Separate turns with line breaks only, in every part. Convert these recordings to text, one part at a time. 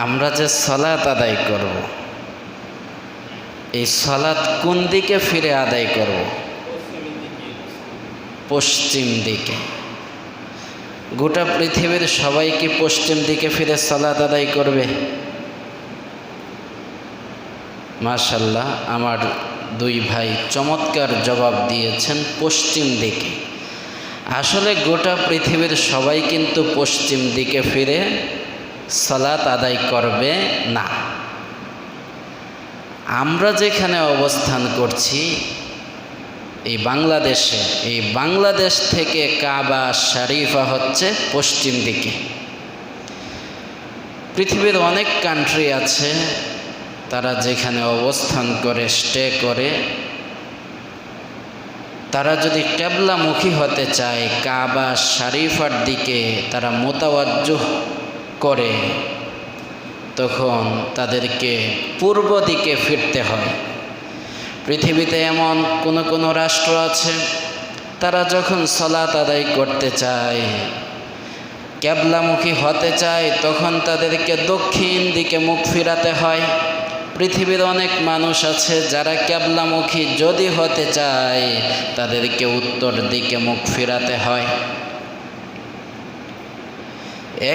আমরা যে সালাত আদায় করব, এই সালাত কোন দিকে ফিরে আদায় করব? পশ্চিম দিকে। গোটা পৃথিবীর সবাই কি পশ্চিম দিকে ফিরে সালাত আদায় করবে? মাশাআল্লাহ, আমার দুই ভাই চমৎকার জবাব দিয়েছেন, পশ্চিম দিকে। আসলে গোটা পৃথিবীর সবাই কিন্তু পশ্চিম দিকে ফিরে সালাত আদায় করবে না। আমরা যেখানে অবস্থান করছি এই বাংলাদেশে, এই বাংলাদেশ থেকে কাবা শরীফা হচ্ছে পশ্চিম দিকে। পৃথিবীর অনেক কান্ট্রি আছে, তারা যেখানে অবস্থান করে, স্টে করে, তারা যদি কিবলামুখী হতে চায়, কাবা শরীফার দিকে তারা মুতাওয়াজ্জুহ করে, তখন তাদেরকে পূর্ব দিকে ফিরতে হয়। পৃথিবীতে এমন কোন রাষ্ট্র আছে, তারা যখন সালাত আদায় করতে চায়, কিবলামুখী হতে চায়, তখন তাদেরকে দক্ষিণ দিকে মুখ ফিরাতে হয়। পৃথিবীর অনেক মানুষ আছে যারা কিবলামুখী যদি হতে চায়, তাদেরকে উত্তর দিকে মুখ ফিরাতে হয়।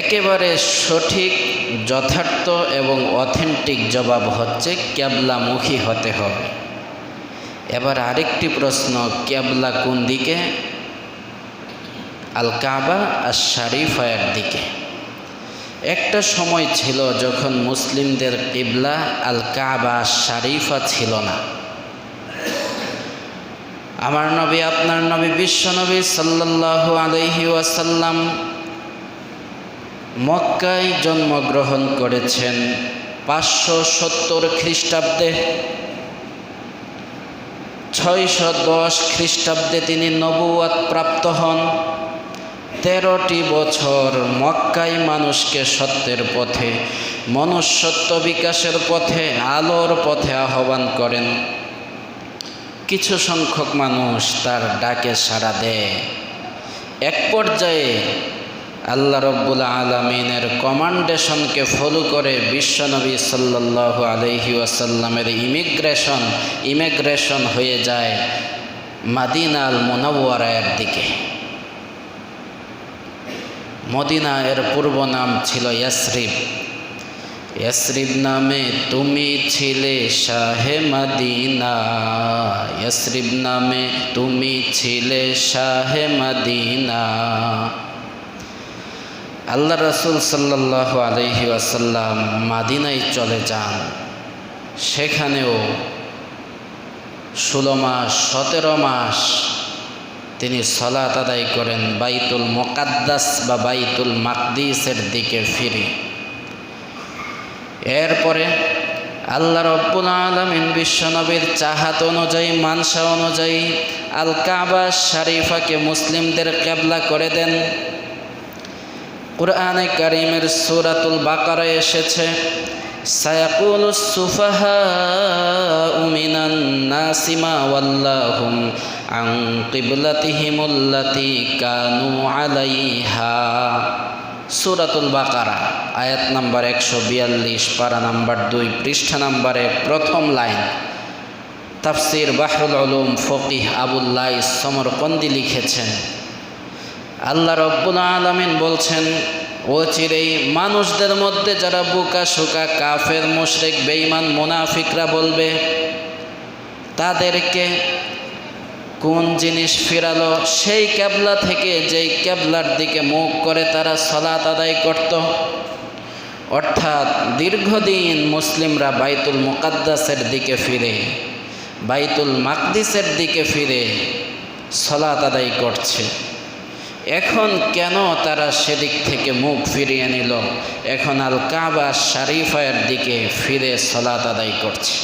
একেবারে সঠিক, যথার্থ এবং অথেন্টিক জবাব হচ্ছে কিবলামুখী হতে হবে। এবার আরেকটি প্রশ্ন, কিবলা কোন দিকে? আল কাবা আর শরীফার দিকে। একটা সময় ছিল যখন মুসলিমদের কিবলা আল কাবা শরীফা ছিল না। আমার নবী, আপনার নবী, বিশ্বনবী সাল্লাল্লাহু আলাইহি ওয়াসাল্লাম মক্কায় জন্মগ্রহণ করেছেন 570 খ্রিস্টাব্দে। 610 খ্রিস্টাব্দে তিনি নবুয়ত প্রাপ্ত হন। 13টি বছর মক্কায় মানুষকে সত্যের পথে, মনুষ্যত্ব বিকাশের পথে, আলোর পথে আহ্বান করেন। কিছু সংখ্যক মানুষ তার ডাকে সাড়া দেয়। এক পর্যায়ে আল্লাহ রব্বুল আলামিনের কমান্ডেশনকে ফলো করে বিশ্বনবী সাল্লাল্লাহু আলাইহি ওয়াসাল্লামের ইমিগ্রেশন হয়ে যায় মদিনা আল মুনাওয়ারার দিকে। মদিনা এর পূর্ব নাম ছিল ইয়াসরিব। ইয়াসরিব নামে তুমি ছিলে শাহে মদিনা, ইয়াসরিব নামে তুমি ছিলে শাহে মদিনা। আল্লাহ রাসূল সাল্লাল্লাহু আলাইহি ওয়াসাল্লাম মদিনায় চলে যান। সেখানেও 16 মাস 17 মাস তিনি সালাত আদায় করেন বাইতুল মুকাদ্দাস বা বাইতুল মাকদিসের দিকে ফিরে। এরপরে আল্লাহ রব্বুল আলামিন বিশ্বনবীর চাহাত অনুযায়ী, মানসা অনুযায়ী আল কাবা শরীফাকে মুসলিমদের কিবলা করে দেন। কুরআনে কারীমের সূরাতুল বাকারায় এসেছে, সায়াকুলুস সুফাহাউ মিনান নাসি মা ওয়াল্লাহুম আন কিবলাতিহিমুল্লাতী কানু আলাইহা। সূরাতুল বাকারা, আয়াত নাম্বার 142, পারা নাম্বার 2, পৃষ্ঠা নাম্বারে প্রথম লাইন। তাফসীর বাহরুল উলুম ফকিহ আবুল্লাহ সমরকন্দি লিখেছেন, আল্লাহ রব্বুল আলামিন বলছেন, অচিরেই মানুষদের মধ্যে যারা বোকা শোকা কাফের, মুশরিক, বেঈমান, মুনাফিকরা বলবে, তাদেরকে কোন জিনিস ফিরালো? সেই কিবলা থেকে যেই কিবলার দিকে মুখ করে তারা সালাত আদায় করত। অর্থাৎ দীর্ঘদিন মুসলিমরা বাইতুল মুকাদ্দাসের দিকে ফিরে, বাইতুল মাকদিসের দিকে ফিরে সালাত আদায় করছে। এখন কেন তারা সেদিক থেকে মুখ ফিরিয়ে নিল? এখন আল কাবা শরীফার দিকে ফিরে সালাত আদায় করছে।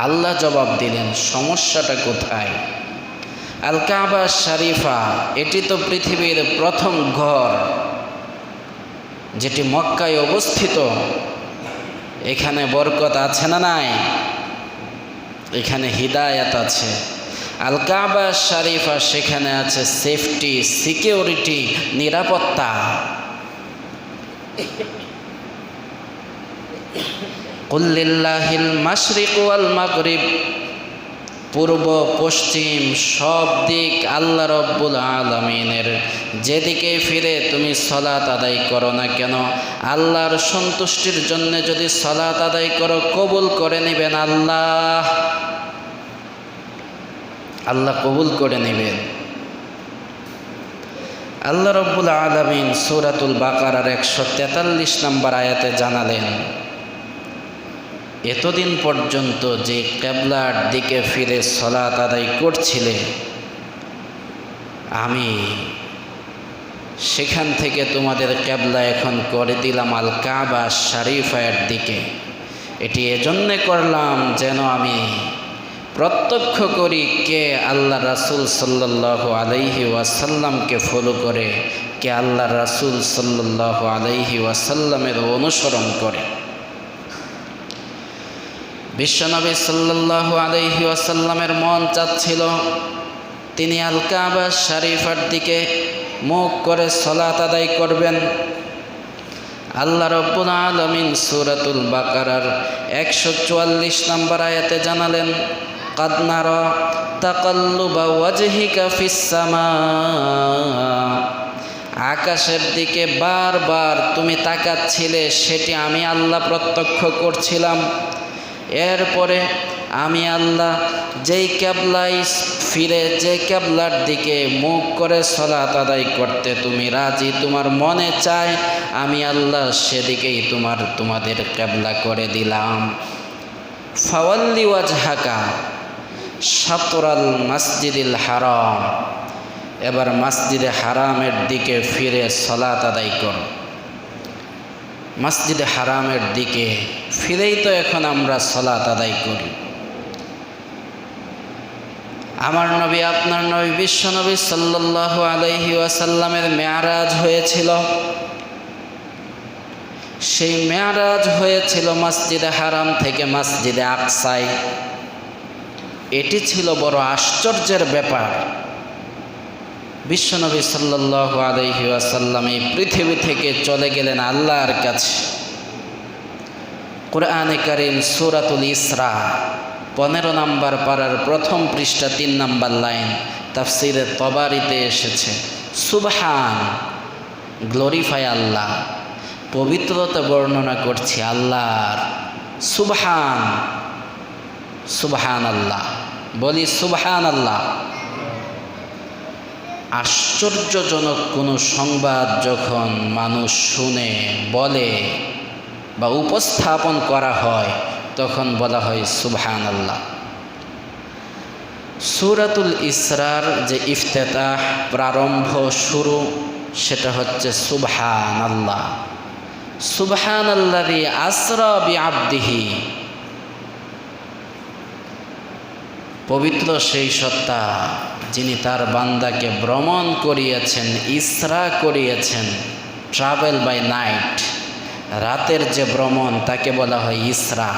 আল্লাহ জবাব দিলেন, সমস্যাটা কোথায়? আল কাবা শরীফা এটি তো পৃথিবীর প্রথম ঘর, যেটি মক্কায় অবস্থিত। এখানে বরকত আছে না নাই? এখানে হিদায়াত আছে। আল কাবা শরীফা, সেখানে আছে সেফটি, সিকিউরিটি, নিরাপত্তা। কুল লিল্লাহিল মাশরিক ওয়াল মাগরিব, পূর্ব পশ্চিম সব দিক আল্লাহ রব্বুল আলামিনের। যেদিকে ফিরে তুমি সালাত আদায় করো না কেন, আল্লাহর সন্তুষ্টির জন্য যদি সালাত আদায় করো, কবুল করে নেবেন আল্লাহ। আল্লাহ কবুল করে নেবেন। আল্লাহ রব্বুল আলামিন সূরাতুল বাকারার 143 নম্বর আয়াতে জানালেন, এতদিন পর্যন্ত যে কিবলার দিকে ফিরে সালাত আদায় করছিলে, আমি সেখান থেকে তোমাদের কিবলা এখন করে দিলাম আল কাবা শরীফের দিকে। এটি এজন্যে করলাম যেন আমি প্রত্যক্ষ করি কে আল্লাহ রাসূল সাল্লাল্লাহু আলাইহি ওয়াসাল্লামকে ফলো করে, কে আল্লাহ রাসূল সাল্লাল্লাহু আলাইহি ওয়াসাল্লামের অনুসরণ করে। বিশ্বনবী সাল্লাল্লাহু আলাইহি ওয়াসাল্লামের মন চাচ্ছিল তিনি আল কাবা শরীফের দিকে মুখ করে সালাত আদায় করবেন। আল্লাহ রাব্বুল আলামিন সূরাতুল বাকারার 144 নম্বর আয়াতে জানালেন, কাদ নারা তাকাল্লুবা ওয়াজহিকা ফিস সামা, আকাশের দিকে বারবার তুমি তাকাচ্ছিলে, সেটি আমি আল্লাহ প্রত্যক্ষ করছিলাম। এরপরে আমি আল্লাহ যেই কিবলায় ফিরে, যে কিবলার দিকে মুখ করে সালাত আদায় করতে তুমি রাজি, তোমার মনে চায়, আমি আল্লাহ সেদিকেই তোমাদের কিবলা করে দিলাম। ফাওয়াল্লি ওয়াজহাকা শাতরাল মাসজিদিল হারাম, এবার মসজিদে হারামের দিকে ফিরে সালাত আদায় করো। মসজিদে হারামের দিকে ফিরেই তো এখন আমরা সালাত আদায় করি। আমার নবী, আপনার নবী, বিশ্বনবী সাল্লাল্লাহু আলাইহি ওয়াসাল্লামের মেয়ারাজ হয়েছিল। সেই মেয়ারাজ হয়েছিল মসজিদে হারাম থেকে মসজিদে আকসায়। এটি ছিল বড় আশ্চর্যের ব্যাপার। বিশ্বনবী সাল্লাল্লাহু আলাইহি ওয়াসাল্লাম এই পৃথিবী থেকে চলে গেলেন আল্লাহর কাছে। কুরআনে কারীম সূরাতুল ইসরা 15 নম্বর পারার প্রথম পৃষ্ঠা 3 নম্বর লাইন তাফসীরে তবারিতে এসেছে, সুবহান, গ্লোরিফাই আল্লাহ, পবিত্রতা বর্ণনা করছি আল্লাহর। সুবহান, সুবহান আল্লাহ, বলি সুবহান আল্লাহ। আশ্চর্যজনক কোনো সংবাদ যখন মানুষ শুনে, বলে বা উপস্থাপন করা হয়, তখন বলা হয় সুবহান আল্লাহ। সূরাতুল ইসরার যে ইফতিতাহ, প্রারম্ভ, শুরু, সেটা হচ্ছে সুবহান আল্লাহ। সুবহানাল্লাযী আসরা বিআবদিহি, পবিত্র সেই সত্তা যিনি তার বান্দাকে ভ্রমণ করিয়েছেন, ইসরা করিয়েছেন। ট্রাভেল বাই নাইট, রাতের যে ভ্রমণ, তাকে বলা হয় ইসরা।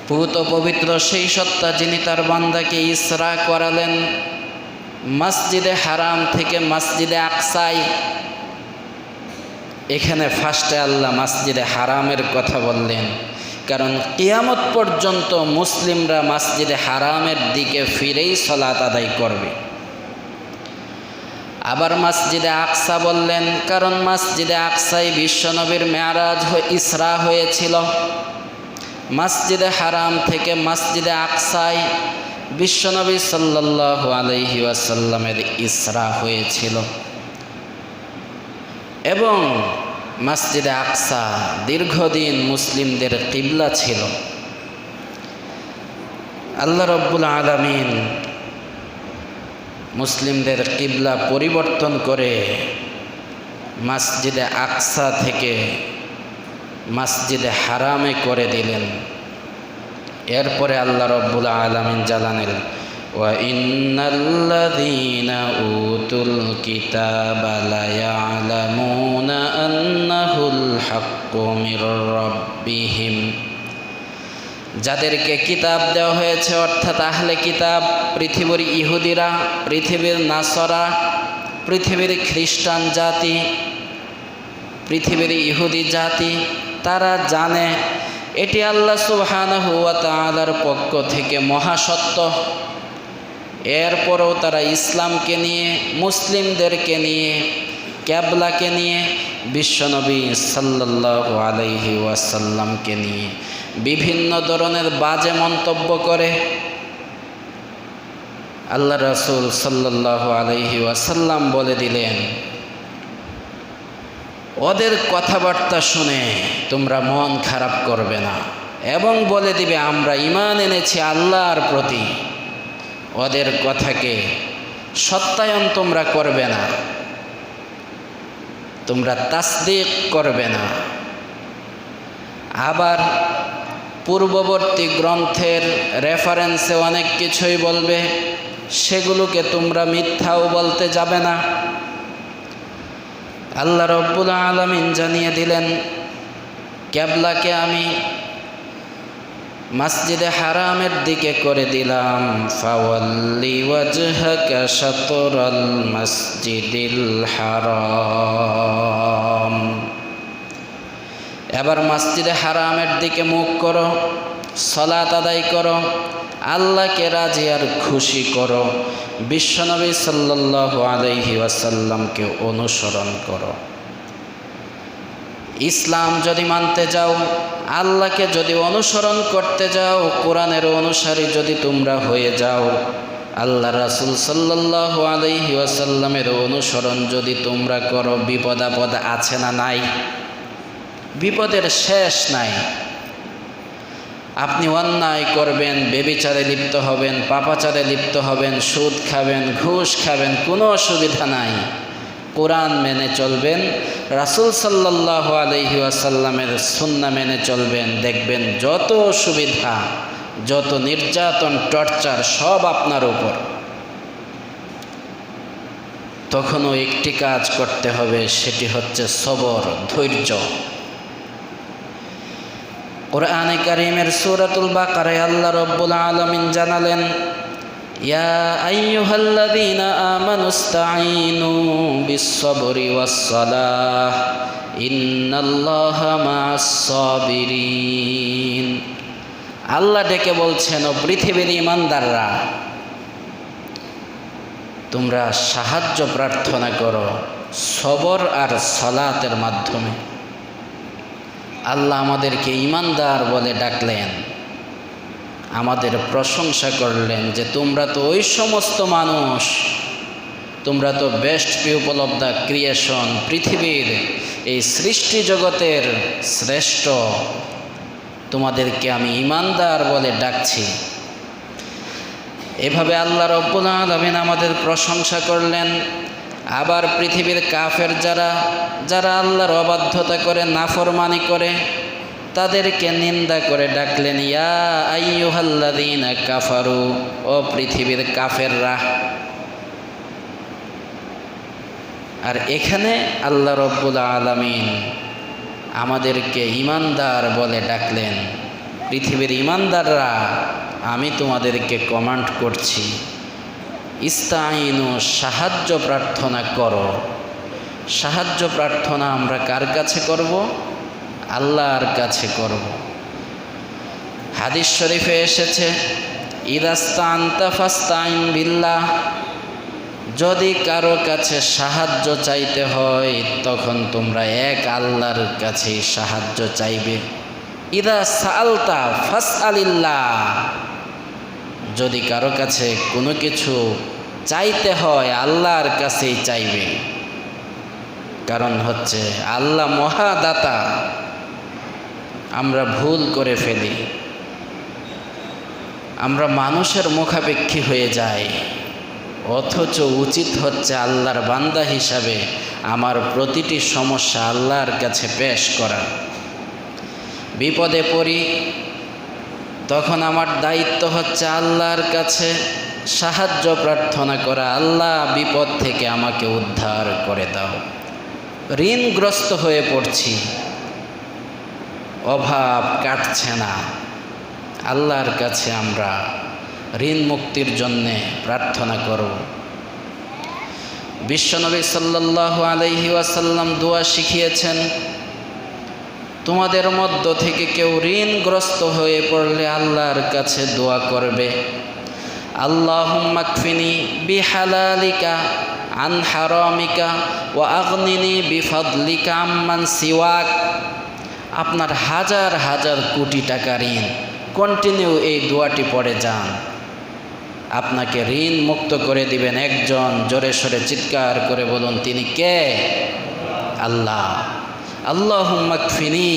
পুত পবিত্র সেই সত্তা যিনি তার বান্দাকে ইসরা করালেন মসজিদে হারাম থেকে মসজিদে আকসায়। এখানে ফার্স্টে আল্লাহ মসজিদে হারামের কথা বললেন, কারণ কিয়ামত পর্যন্ত মুসলিমরা মসজিদে হারামের দিকে ফিরেই সালাত আদায় করবে। আবার মসজিদে আকসা বললেন, কারণ মসজিদে আকসায় বিশ্বনবীর মেয়ারাজ ইসরা হয়েছিল। মসজিদে হারাম থেকে মসজিদে আকসায় বিশ্বনবী সাল্লাল্লাহু আলাইহি ওয়াসাল্লামের ইসরা হয়েছিল। এবং মসজিদে আকসা দীর্ঘদিন মুসলিমদের কিবলা ছিল। আল্লাহ রব্বুল আলামিন মুসলিমদের কিবলা পরিবর্তন করে মসজিদে আকসা থেকে মসজিদে হারামে করে দিলেন। এরপরে আল্লাহ রব্বুল আলামিন জানালেন, ওয়া ইন্নাল্লাযীনা উতুল কিতাবা লা ইয়ালামুনা আন্নাহুল হাক্কু মির রাব্বিহিম, যাদেরকে কিতাব দেওয়া হয়েছে, অর্থাৎ আহলে কিতাব, পৃথিবীর ইহুদিরা, পৃথিবীর নাসরা, পৃথিবীর খ্রিস্টান জাতি, পৃথিবীর ইহুদি জাতি, তারা জানে এটি আল্লাহ সুবহানাহু ওয়া তাআলার পক্ষ থেকে মহাসত্য। এরপরেও তারা ইসলামকে নিয়ে, মুসলিমদেরকে নিয়ে, ক্যাবলাকে নিয়ে, বিশ্বনবী সাল্লাল্লাহু আলাইহি ওয়াসাল্লামকে নিয়ে বিভিন্ন ধরনের বাজে মন্তব্য করে। আল্লাহ রাসূল সাল্লাল্লাহু আলাইহি ওয়াসাল্লাম বলে দিলেন, ওদের কথাবার্তা শুনে তোমরা মন খারাপ করবে না এবং বলে দিবে আমরা ঈমান এনেছি আল্লাহর প্রতি। ওদের কথাকে সত্যায়ন তোমরা করবে না, তোমরা তাসদীক করবে না। আবার পূর্ববর্তী গ্রন্থের রেফারেন্সে অনেক কিছুই বলবে, সেগুলোকে তোমরা মিথ্যাও বলতে যাবে না। আল্লাহ রব্বুল আলামিন জানিয়ে দিলেন, কিবলাকে আমি মসজিদে হারামের দিকে করে দিলাম, ফাওয়াল্লি ওয়াজহাকা শাতরাল মসজিদিল হারাম। এবার মসজিদে হারামের দিকে মুখ করো, সালাত আদায় করো, আল্লাহকে রাজি আর খুশি করো, বিশ্বনবী সাল্লাল্লাহু আলাইহি ওয়াসাল্লামকে অনুসরণ করো। ইসলাম যদি মানতে যাও, আল্লাহকে যদি অনুসরণ করতে যাও, কোরআনের অনুসারী যদি তোমরা হয়ে যাও, আল্লাহ রাসূল সাল্লাল্লাহু আলাইহি ওয়াসাল্লামের অনুসরণ যদি তোমরা করো, বিপদ আপদ আছে না নাই? বিপদের শেষ নাই। আপনি অন্যায় করবেন, ব্যভিচারে লিপ্ত হবেন, পাপাচারে লিপ্ত হবেন, সুদ খাবেন, ঘুষ খাবেন, কোনো অসুবিধা নাই। কোরআন মেনে চলবেন, রাসূল সাল্লাল্লাহু আলাইহি ওয়াসাল্লামের সুন্নাহ মেনে চলবেন, দেখবেন যত অসুবিধা, যত নির্যাতন, টর্চার সব আপনার উপর। তখনও একটি কাজ করতে হবে, সেটি হচ্ছে সবর, ধৈর্য। কোরআনে কারীমের সূরাতুল বাকারায় আল্লাহ রাব্বুল আলামিন জানালেন, ইয়া আইয়ুহাল্লাযীনা আমানুস্তাঈনু বিস-সাবরি ওয়াস-সালাহ ইন্নাল্লাহা মা'আস সাবিরিন। আল্লাহ ডেকে বলছেন, ও পৃথিবীর ঈমানদাররা, তোমরা সাহায্য প্রার্থনা করো সবর আর সালাতের মাধ্যমে। আল্লাহ আমাদেরকে ঈমানদার বলে ডাকলেন, আমাদের প্রশংসা করলেন যে তোমরা তো ওই সমস্ত মানুষ, তোমরা তো best people of the creation, পৃথিবীর এই সৃষ্টি জগতের শ্রেষ্ঠ, তোমাদেরকে আমি ঈমানদার বলে ডাকছি। এভাবে আল্লাহ রব্বুল আলামিন আমাদের প্রশংসা করলেন। আবার পৃথিবীর কাফের যারা আল্লাহর অবাধ্যতা করে, নাফরমানি করে, তাদেরকে নিন্দা করে ডাকলেন, ইয়া আইয়ুহাল্লাযীনা কাফারু, ও পৃথিবীর কাফেররা। আর এখানে আল্লাহ রব্বুল আলামিন আমাদেরকে ঈমানদার বলে ডাকলেন, পৃথিবীর ঈমানদাররা, আমি তোমাদেরকে কমান্ড করছি, ইস্তাঈনু, সাহায্য প্রার্থনা করো। সাহায্য প্রার্থনা আমরা কার কাছে করব? আল্লাহর কাছে করব। হাদিস শরীফে এসেছে, ইদাস্তানতা ফাস্তাইন বিল্লাহ, যদি কারো কাছে সাহায্য চাইতে হয় তখন তোমরা এক আল্লাহর কাছেই সাহায্য চাইবে। ইদা সালতা ফাসআলিল্লাহ, যদি কারো কাছে কোনো কিছু চাইতে হয় আল্লাহর কাছেই চাইবে। কারণ হচ্ছে আল্লাহ মহাদাতা। আমরা ভুল করে ফেলি, আমরা মানুষের মুখাপেক্ষী হয়ে যাই, অথচ উচিত হচ্ছে আল্লাহর বান্দা হিসাবে আমার প্রতিটি সমস্যা আল্লাহর কাছে পেশ করা। বিপদে পড়ি তখন আমার দায়িত্ব হচ্ছে আল্লাহর কাছে সাহায্য প্রার্থনা করা, আল্লাহ বিপদ থেকে আমাকে উদ্ধার করে দাও। ঋণগ্রস্ত হয়ে পড়ছি, অভাব কাটছে না, আল্লাহর কাছে আমরা ঋণ মুক্তির জন্যে প্রার্থনা করব। বিশ্বনবী সাল্লাল্লাহু আলাইহি ওয়াসাল্লাম দোয়া শিখিয়েছেন, তোমাদের মধ্য থেকে কেউ ঋণগ্রস্ত হয়ে পড়লে আল্লাহর কাছে দোয়া করবে, আল্লাহুম্মা কফিনি বিহালালিকা আন হারামিকা ওয়া আগনিনি বিফাদলিকা আম্মান সিওয়াক। আপনার হাজার হাজার কোটি টাকা ঋণ, কন্টিনিউ এই দোয়াটি পড়ে যান, আপনাকে ঋণ মুক্ত করে দিবেন একজন। জোরে সোরে চিৎকার করে বলুন, তিনি কে? আল্লাহ। আল্লাহুম্মা কফিনি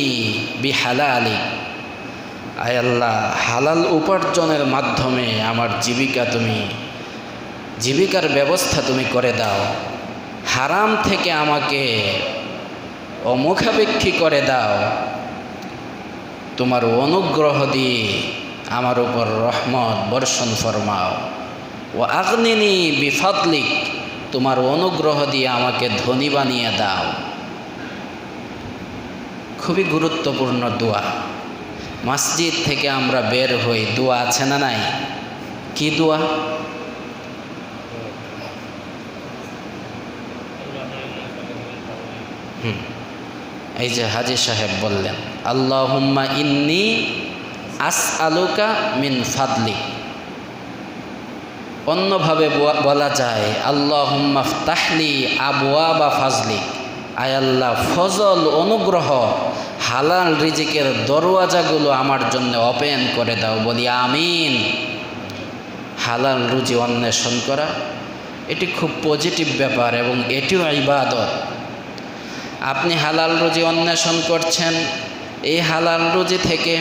বিহালালিক, আয় আল্লাহ, হালাল উপার্জনের মাধ্যমে আমার জীবিকার ব্যবস্থা তুমি করে দাও। হারাম থেকে আমাকে অমুখাপেক্ষী করে দাও। তোমার অনুগ্রহ দিয়ে আমার উপর রহমত বর্ষণ ফরমাও। ও আগনিনি বিফাদলিক, তোমার অনুগ্রহ দিয়ে আমাকে ধনী বানিয়ে দাও। খুবই গুরুত্বপূর্ণ দোয়া। মসজিদ থেকে আমরা বের হই, দোয়া আছে না নাই? কি দোয়া? এই যে হাজী সাহেব বললেন, আল্লাহুম্মা ইন্নী আসআলুকা মিন ফাদলি। অন্যভাবে বলা যায়, আল্লাহুম্মা ফতাহলি আবওয়াবা ফাজলি, আয় আল্লাহ, ফজল অনুগ্রহ হালাল রিজিকের দরওয়াজাগুলো আমার জন্য ওপেন করে দাও। বলি আমিন। হালাল রুজি অন্বেষণ করা এটি খুব পজিটিভ ব্যাপার এবং এটিও ইবাদত। আপনি হালাল রুজি অন্বেষণ করছেন, এই হালাল রুজি থেকে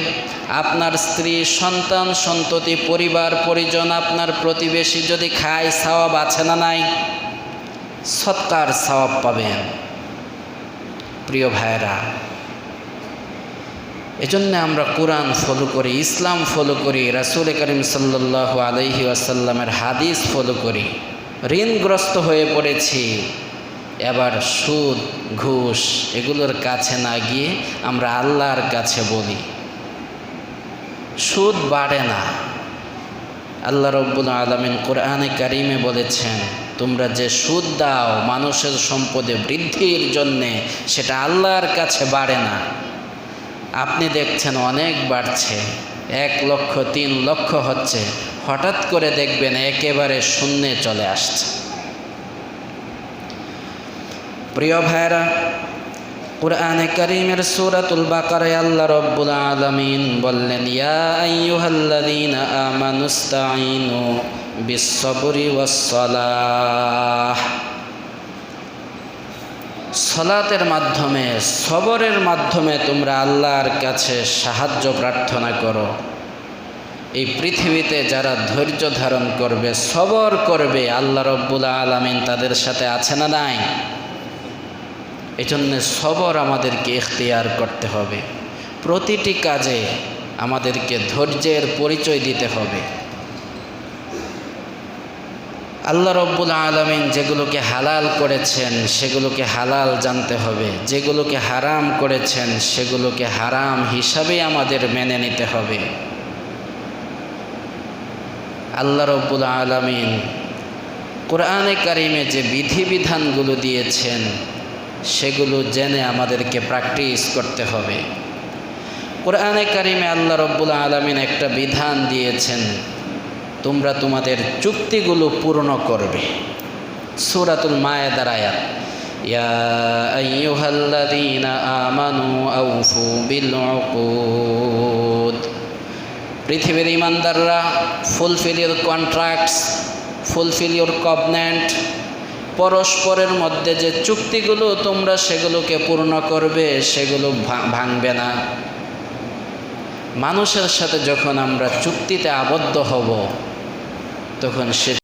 আপনার স্ত্রী, সন্তান, সন্ততি, পরিবার পরিজন, আপনার প্রতিবেশী যদি খায়, সওয়াব আছে না নাই? সৎকার সওয়াব পাবেন। প্রিয় ভাইরা, এজন্য আমরা কোরআন ফলো করি, ইসলাম ফলো করি, রাসূল করিম সাল্লাল্লাহু আলাইহি ওয়াসাল্লামের হাদিস ফলো করি। ঋণগ্রস্ত হয়ে পড়েছি, এবার সুদ, ঘুষ এগুলোর কাছে না গিয়ে আমরা আল্লাহর কাছে বলি। সুদ বাড়ে না। আল্লাহ রাব্বুল আলামিন কোরআনে কারিমে বলেছেন, তোমরা যে সুদ দাও মানুষের সম্পদে বৃদ্ধির জন্যে, সেটা আল্লাহর কাছে বাড়ে না। আপনি দেখছেন অনেক বাড়ছে, 1 লক্ষ 3 লক্ষ হচ্ছে, হঠাৎ করে দেখবেন একেবারে শূন্যে চলে আসছে। প্রিয় ভাইরা, কুরআনে কারীমের সূরাতুল বাকারায় আল্লাহ রাব্বুল আলামিন বললেন, ইয়া আইয়ুহাল্লাযীনা আমানুস্তাঈনু বিস-সাবরি ওয়াস-সালাহ। সালাতের মাধ্যমে, সবরের মাধ্যমে তোমরা আল্লাহর কাছে সাহায্য প্রার্থনা করো। এই পৃথিবীতে যারা ধৈর্য ধারণ করবে, সবর করবে, আল্লাহ রাব্বুল আলামিন তাদের সাথে আছে না নাই? এজন্য সবর আমাদেরকে ইখতিয়ার করতে হবে। প্রতিটি কাজে আমাদেরকে ধৈর্যের পরিচয় দিতে হবে। আল্লাহ রাব্বুল আলামিন যেগুলোকে হালাল করেছেন সেগুলোকে হালাল জানতে হবে, যেগুলোকে হারাম করেছেন সেগুলোকে হারাম হিসাবে আমাদের মেনে নিতে হবে। আল্লাহ রাব্বুল আলামিন কোরআনে কারিমে যে বিধিবিধানগুলো দিয়েছেন সেগুলো জেনে আমাদেরকে প্র্যাকটিস করতে হবে। কোরআনে কারিমে আল্লাহ রাব্বুল আলামিন একটা বিধান দিয়েছেন, তোমরা তোমাদের চুক্তিগুলো পূর্ণ করবে। সূরাতুল মায়েদার আয়াত, ইয়া আইয়ুহাল্লাযীনা আমানু আউফু বিল উকুদ। পৃথিবীর ঈমানদাররা, fulfil your contracts, fulfil your covenant. পরস্পরের মধ্যে যে চুক্তিগুলো তোমরা সেগুলোকে পূর্ণ করবে, সেগুলো ভাঙবে না। মানুষের সাথে যখন আমরা চুক্তিতে আবদ্ধ হব তখন সে